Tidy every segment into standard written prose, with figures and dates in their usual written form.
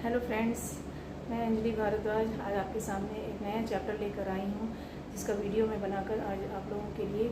Hello friends, मैं अंजलि भारद्वाज आज आपके सामने एक नया चैप्टर लेकर आई हूँ, जिसका वीडियो मैं बनाकर आज आप लोगों के लिए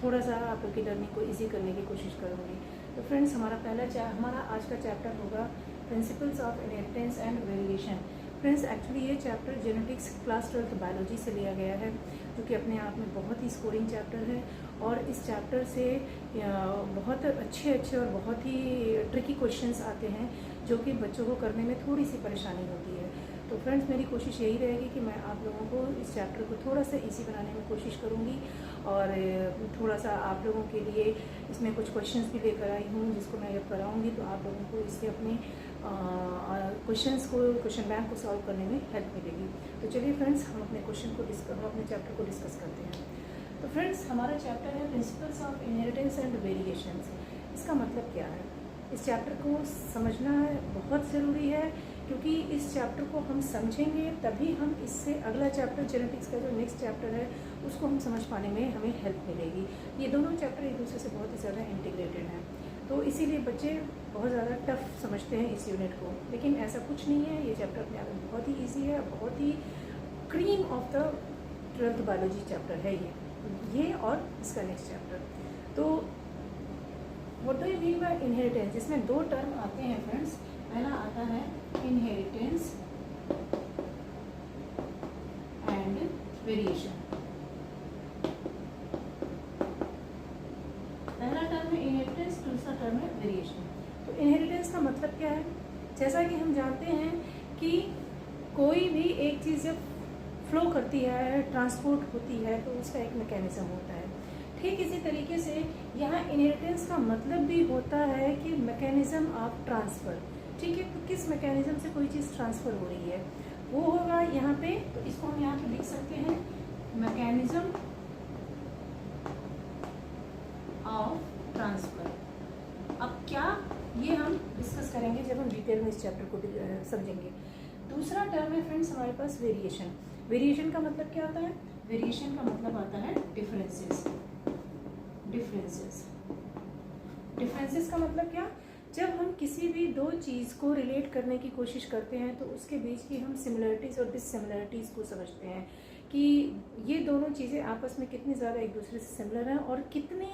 थोड़ा सा आप लोग की लर्निंग को इजी करने की कोशिश करूँगी। तो फ्रेंड्स, हमारा आज का चैप्टर होगा principles of inheritance and variation. Friends, actually ये चैप्टर जेनेटिक्स क्लास 12 बायोलॉजी से लिया गया है, जो कि अपने आप में बहुत ही स्कोरिंग चैप्टर है। और इस चैप्टर से बहुत अच्छे और बहुत ही ट्रिकी क्वेश्चंस आते हैं, जो कि बच्चों को करने में थोड़ी सी परेशानी होती है। तो फ्रेंड्स, मेरी कोशिश यही रहेगी कि मैं आप लोगों को इस चैप्टर को थोड़ा सा इजी बनाने में कोशिश करूँगी, और थोड़ा सा आप लोगों के लिए इसमें कुछ क्वेश्चंस भी लेकर आई हूँ, जिसको मैं जब कराऊँगी तो आप लोगों को इससे अपने क्वेश्चन बैंक को सॉल्व करने में हेल्प मिलेगी। तो चलिए फ्रेंड्स, हम अपने चैप्टर को डिस्कस करते हैं। तो फ्रेंड्स, हमारा चैप्टर है principles of inheritance and variations. इसका मतलब क्या है? इस चैप्टर को समझना बहुत ज़रूरी है, क्योंकि इस चैप्टर को हम समझेंगे तभी हम इससे अगला चैप्टर जेनेटिक्स का जो नेक्स्ट चैप्टर है उसको हम समझ पाने में हमें हेल्प मिलेगी। ये दोनों चैप्टर एक दूसरे से बहुत ही ज़्यादा इंटीग्रेटेड हैं, तो इसीलिए बच्चे बहुत ज़्यादा टफ समझते हैं इस यूनिट को, लेकिन ऐसा कुछ नहीं है। ये चैप्टर अपने आप में बहुत ही ईजी है, बहुत ही cream of the 12th biology chapter है ये और इसका नेक्स्ट चैप्टर। तो what do you mean by inheritance? इसमें दो टर्म आते हैं फ्रेंड्स। पहला आता है इनहेरिटेंस एंड वेरिएशन। पहला टर्म है इनहेरिटेंस, दूसरा टर्म है वेरिएशन। तो इनहेरिटेंस का मतलब क्या है? जैसा कि हम जानते हैं कि कोई भी एक चीज़ जब फ्लो करती है, ट्रांसपोर्ट होती है, तो उसका एक मैकेनिज्म होता है। ठीक इसी तरीके से यहाँ इनहेरिटेंस का मतलब भी होता है कि मैकेनिज्म ऑफ ट्रांसफ़र। ठीक है, तो किस मैकेनिज्म से कोई चीज़ ट्रांसफ़र हो रही है वो होगा यहाँ पे। तो इसको हम यहाँ पे लिख सकते हैं मैकेनिज्म ऑफ ट्रांसफ़र। अब क्या, ये हम डिस्कस करेंगे जब हम डिटेल में इस चैप्टर को समझेंगे। दूसरा टर्म है फ्रेंड्स हमारे पास वेरिएशन। वेरिएशन का मतलब क्या होता है? वेरिएशन का मतलब आता है डिफरेंसेस। डिफरेंसेस का मतलब क्या? जब हम किसी भी दो चीज़ को रिलेट करने की कोशिश करते हैं तो उसके बीच की हम सिमिलरिटीज़ और डिससिमिलरिटीज़ को समझते हैं कि ये दोनों चीज़ें आपस में कितनी ज़्यादा एक दूसरे से सिमिलर हैं और कितने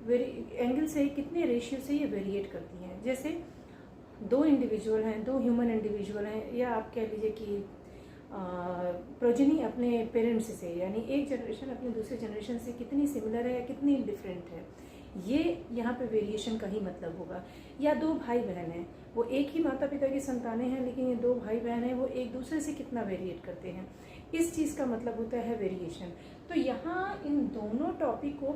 एंगल से, कितने रेशियो से ये वेरिएट करती हैं। जैसे दो इंडिविजुअल हैं, दो ह्यूमन इंडिविजुअल हैं, या आप कह लीजिए कि प्रोजेनी अपने पेरेंट्स से, यानी एक जनरेशन अपने दूसरे जनरेशन से कितनी सिमिलर है, कितनी डिफरेंट है, ये यहाँ पे वेरिएशन का ही मतलब होगा। या दो भाई बहन हैं, वो एक ही माता पिता की संतानें हैं, लेकिन ये दो भाई बहन हैं, वो एक दूसरे से कितना वेरिएट करते हैं, इस चीज़ का मतलब होता है वेरिएशन। तो यहाँ इन दोनों टॉपिक को,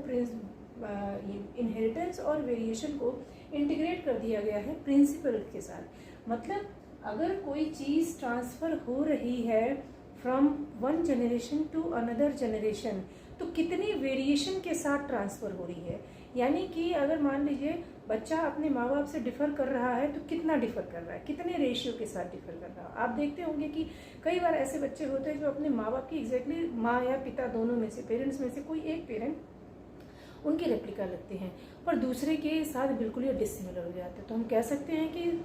इनहेरिटेंस और वेरिएशन को इंटीग्रेट कर दिया गया है प्रिंसिपल के साथ। मतलब अगर कोई चीज़ ट्रांसफ़र हो रही है from one generation to another generation, तो कितनी वेरिएशन के साथ ट्रांसफ़र हो रही है। यानी कि अगर मान लीजिए बच्चा अपने माँ बाप से डिफ़र कर रहा है, तो कितना डिफ़र कर रहा है, कितने रेशियो के साथ डिफ़र कर रहा है। आप देखते होंगे कि कई बार ऐसे बच्चे होते हैं जो अपने माँ बाप की एग्जैक्टली, माँ या पिता दोनों में से, पेरेंट्स में से कोई एक पेरेंट उनके रेप्लिका लगते हैं, पर दूसरे के साथ बिल्कुल ही डिसिमिलर हो जाते हैं। तो हम कह सकते हैं कि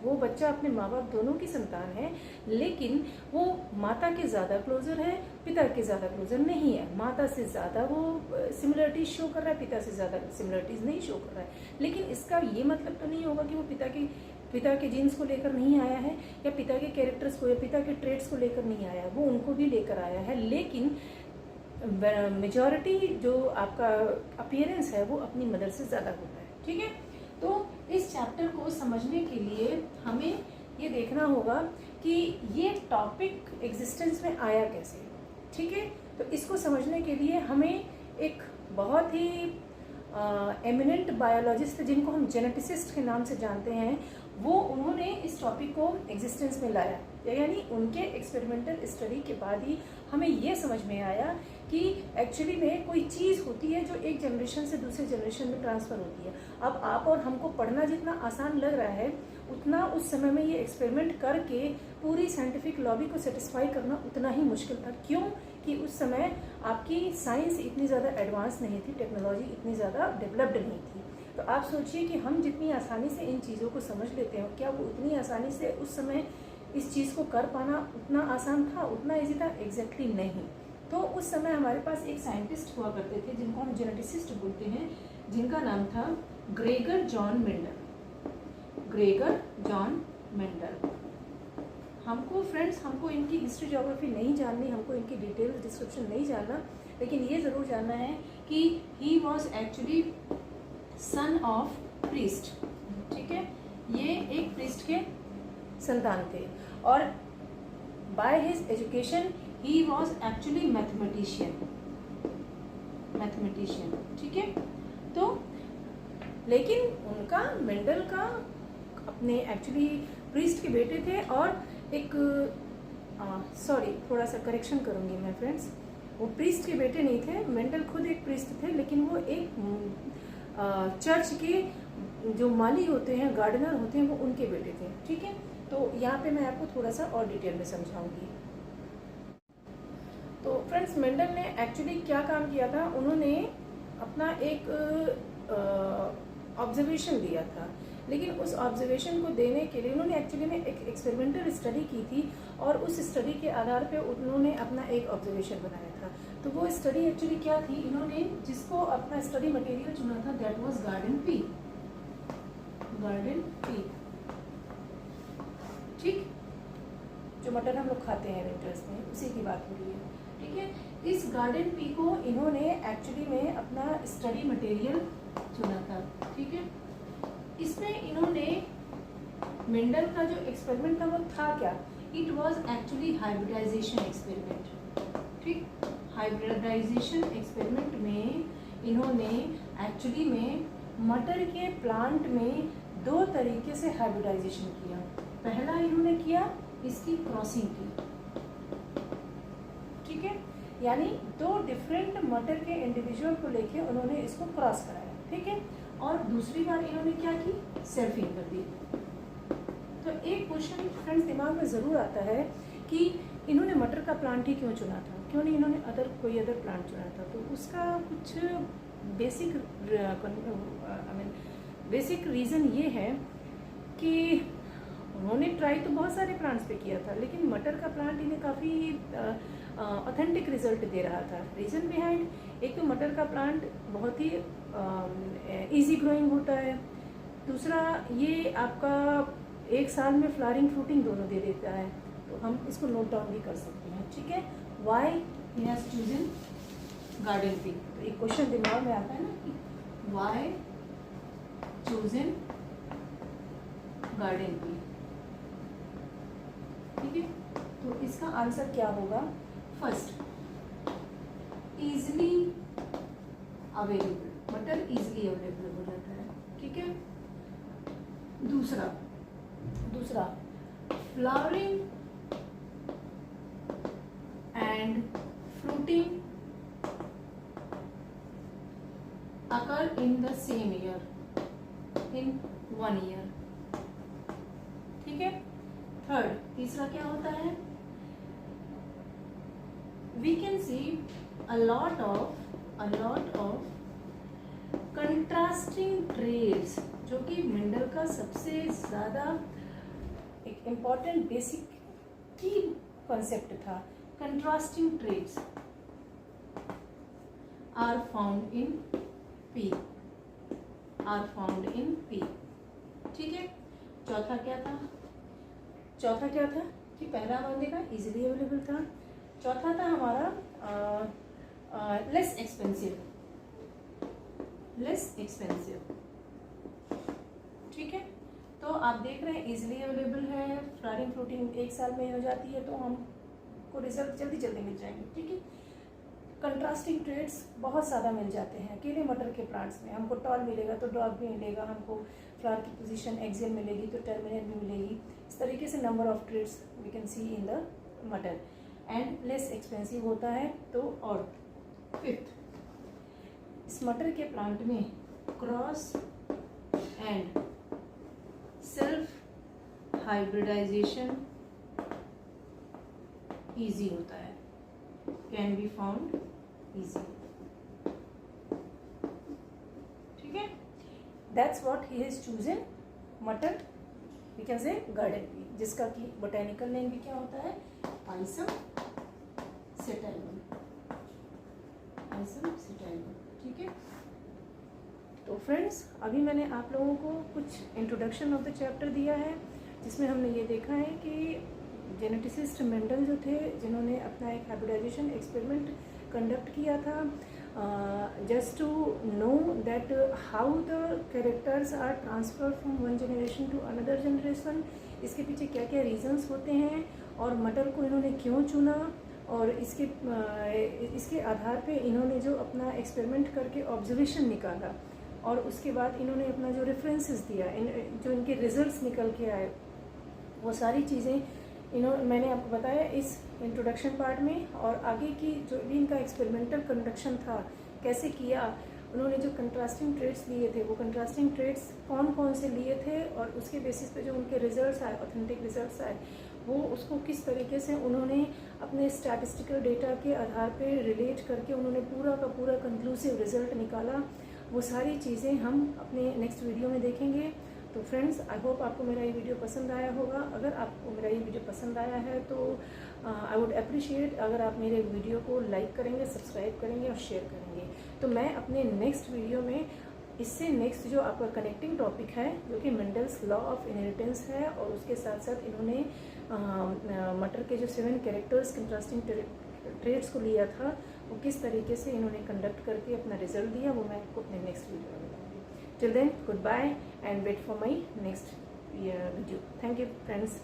वो बच्चा अपने माँ बाप दोनों की संतान है, लेकिन वो माता के ज़्यादा क्लोजर है, पिता के ज़्यादा क्लोजर नहीं है। माता से ज़्यादा वो सिमिलरिटीज़ शो कर रहा है, पिता से ज़्यादा सिमिलरिटीज़ नहीं शो कर रहा है। लेकिन इसका ये मतलब तो नहीं होगा कि वो पिता के जीन्स को लेकर नहीं आया है, या पिता के कैरेक्टर्स को या पिता के ट्रेड्स को लेकर नहीं आया है, वो उनको भी लेकर आया है। लेकिन मेजॉरिटी जो आपका अपीयरेंस है वो अपनी मदर से ज़्यादा होता है। ठीक है, तो इस चैप्टर को समझने के लिए हमें ये देखना होगा कि ये टॉपिक एग्जिस्टेंस में आया कैसे। ठीक है, तो इसको समझने के लिए हमें एक बहुत ही एमिनेंट बायोलॉजिस्ट, जिनको हम जेनेटिसिस्ट के नाम से जानते हैं, उन्होंने इस टॉपिक को एग्जिस्टेंस में लाया। यानी उनके एक्सपेरिमेंटल स्टडी के बाद ही हमें ये समझ में आया कि एक्चुअली में कोई चीज़ होती है जो एक जनरेशन से दूसरे जनरेशन में ट्रांसफ़र होती है। अब आप और हमको पढ़ना जितना आसान लग रहा है, उतना उस समय में ये एक्सपेरिमेंट करके पूरी साइंटिफिक लॉबी को सेटिस्फाई करना उतना ही मुश्किल था। क्यों? कि उस समय आपकी साइंस इतनी ज़्यादा एडवांस नहीं थी, टेक्नोलॉजी इतनी ज़्यादा डेवलप्ड नहीं थी। तो आप सोचिए कि हम जितनी आसानी से इन चीज़ों को समझ लेते हैं, क्या वो उतनी आसानी से उस समय इस चीज़ को कर पाना उतना आसान था, उतना ईजी था? एग्जैक्टली नहीं। तो उस समय हमारे पास एक साइंटिस्ट हुआ करते थे जिनको हम जेनेटिसिस्ट बोलते हैं, जिनका नाम था Gregor John Mendel. Gregor John Mendel. हमको फ्रेंड्स, हमको इनकी हिस्ट्री ज्योग्राफी नहीं जाननी, हमको इनकी डिटेल डिस्क्रिप्शन नहीं जानना, लेकिन ये ज़रूर जानना है कि he was actually son of priest. ठीक है, ये एक प्रीस्ट के संतान थे और by his education he was actually mathematician. ठीक है, तो लेकिन उनका, मेंडल का, अपने एक्चुअली प्रीस्ट के बेटे थे और एक सॉरी थोड़ा सा करेक्शन करूंगी मैं फ्रेंड्स, वो प्रीस्ट के बेटे नहीं थे, मेंडल खुद एक प्रीस्ट थे, लेकिन वो एक चर्च के जो माली होते हैं, गार्डनर होते हैं, वो उनके बेटे थे। ठीक है, तो यहाँ पे मैं आपको थोड़ा सा और डिटेल में समझाऊंगी। तो फ्रेंड्स, मेंडल ने एक्चुअली क्या काम किया था, उन्होंने अपना एक ऑब्जर्वेशन दिया था, लेकिन उस ऑब्जर्वेशन को देने के लिए उन्होंने एक्चुअली में एक एक्सपेरिमेंटल स्टडी की थी और उस स्टडी के आधार पे उन्होंने अपना एक ऑब्जर्वेशन बनाया था। तो वो स्टडी एक्चुअली क्या थी, इन्होंने जिसको अपना स्टडी मटेरियल चुना था that was garden pea. Garden pea, ठीक, जो मटर हम लोग खाते हैं विंटर्स में, उसी की बात हो रही है। ठीक है, इस गार्डन पी को इन्होंने एक्चुअली में अपना स्टडी मटेरियल चुना था। ठीक है, इसमें इन्होंने मेंडल का जो एक्सपेरिमेंट था वो था क्या, it was actually hybridization experiment. ठीक, हाइब्रिडाइजेशन एक्सपेरिमेंट में इन्होंने एक्चुअली में मटर के प्लांट में दो तरीके से हाइब्रिडाइजेशन किया। पहला इन्होंने किया, इसकी क्रॉसिंग की। ठीक है, यानी दो डिफरेंट मटर के इंडिविजुअल को लेके उन्होंने इसको क्रॉस कराया। ठीक है, और दूसरी बार इन्होंने क्या की, सेल्फिंग कर दी। तो एक क्वेश्चन फ्रेंड्स दिमाग में ज़रूर आता है कि इन्होंने मटर का प्लांट ही क्यों चुना था, क्यों नहीं इन्होंने कोई अदर प्लांट चुना था? तो उसका कुछ बेसिक रीज़न ये है कि उन्होंने ट्राई तो बहुत सारे प्लांट्स पे किया था, लेकिन मटर का प्लांट इन्हें काफ़ी ऑथेंटिक रिजल्ट दे रहा था। रीज़न बिहाइंड, एक तो मटर का प्लांट बहुत ही इजी ग्रोइंग होता है, दूसरा ये आपका एक साल में फ्लावरिंग फ्रूटिंग दोनों दे देता है। तो हम इसको नोट डाउन भी कर सकते हैं। ठीक है, why he has chosen garden pea. तो एक क्वेश्चन दिमाग में आता है ना कि वाई चूजन गार्डन पी। ठीक है, तो इसका आंसर क्या होगा? फर्स्ट, इजली अवेलेबल, मटर इजली अवेलेबल हो जाता है। ठीक है, दूसरा flowering and fruiting occur in the same year, in 1 year। ठीक है, थर्ड, तीसरा क्या होता है, we can see a lot of contrasting traits, जो कि मेंडल का सबसे ज़्यादा एक इम्पॉर्टेंट बेसिक की कॉन्सेप्ट था। Contrasting traits are found in pea, ठीक है। चौथा क्या था कि पहला हमने देखा इजीली अवेलेबल था, चौथा था हमारा लेस एक्सपेंसिव। ठीक है, तो आप देख रहे हैं इजीली अवेलेबल है, फ्लावरिंग फ्रूटिंग 1 साल में हो जाती है, तो हमको रिजल्ट जल्दी मिल जाएंगे। ठीक है, कंट्रास्टिंग ट्रेड्स बहुत ज़्यादा मिल जाते हैं अकेले मटर के प्लांट्स में। हमको टॉल मिलेगा तो डॉग भी मिलेगा, हमको फ्लावर की पोजीशन एक्सियल मिलेगी तो टर्मिनल भी मिलेगी। इस तरीके से number of traits we can see in the मटर। एंड लेस एक्सपेंसिव होता है। तो और फिफ्थ, इस मटर के प्लांट में cross and self hybridization easy होता है, कैन बी फाउंड ईजी। ठीक है, that's what he has chosen मटर, we can say garden pea, जिसका कि बोटेनिकल नेम भी क्या होता है, पाइसम सेटाइवम, पाइसम सेटाइवम। ठीक है, तो फ्रेंड्स अभी मैंने आप लोगों को कुछ इंट्रोडक्शन ऑफ द चैप्टर दिया है, जिसमें हमने ये देखा है कि जेनेटिसिस्ट मेंडल जो थे, जिन्होंने अपना एक हाइब्रिडाइजेशन एक्सपेरिमेंट कंडक्ट किया था, just to know that how the characters are transfer from one generation to another generation, इसके पीछे क्या क्या रीजंस होते हैं, और मटर को इन्होंने क्यों चुना, और इसके आधार पे इन्होंने जो अपना एक्सपेरिमेंट करके ऑब्जर्वेशन निकाला, और उसके बाद इन्होंने अपना जो रेफरेंसेस दिया, जो इनके रिजल्ट्स निकल के आए, वो सारी चीज़ें मैंने आपको बताया इस इंट्रोडक्शन पार्ट में। और आगे की जो भी इनका एक्सपेरिमेंटल कंडक्शन था, कैसे किया, उन्होंने जो कंट्रास्टिंग ट्रेड्स लिए थे, वो कंट्रास्टिंग ट्रेड्स कौन कौन से लिए थे, और उसके बेसिस पे जो उनके रिजल्ट्स आए, ऑथेंटिक रिजल्ट्स आए, वो उसको किस तरीके से उन्होंने अपने स्टैटिस्टिकल डेटा के आधार पे रिलेट करके उन्होंने पूरा का पूरा कंक्लूसिव रिजल्ट निकाला, वो सारी चीज़ें हम अपने नेक्स्ट वीडियो में देखेंगे। तो फ्रेंड्स, आई होप आपको मेरा ये वीडियो पसंद आया होगा। अगर आपको मेरा ये वीडियो पसंद आया है तो आई वुड अप्रिशिएट अगर आप मेरे वीडियो को लाइक करेंगे, सब्सक्राइब करेंगे और शेयर करेंगे। तो मैं अपने नेक्स्ट वीडियो में इससे नेक्स्ट जो आपका कनेक्टिंग टॉपिक है, जो कि मेंडल्स लॉ ऑफ इनहेरिटेंस है, और उसके साथ साथ इन्होंने मटर के जो 7 कैरेक्टर्स कंट्रास्टिंग ट्रेड्स को लिया था, वो किस तरीके से इन्होंने कंडक्ट करके अपना रिजल्ट दिया, वो मैं आपको अपने नेक्स्ट वीडियो में बताऊंगी। Till then, goodbye and wait for my next video. Thank you, friends.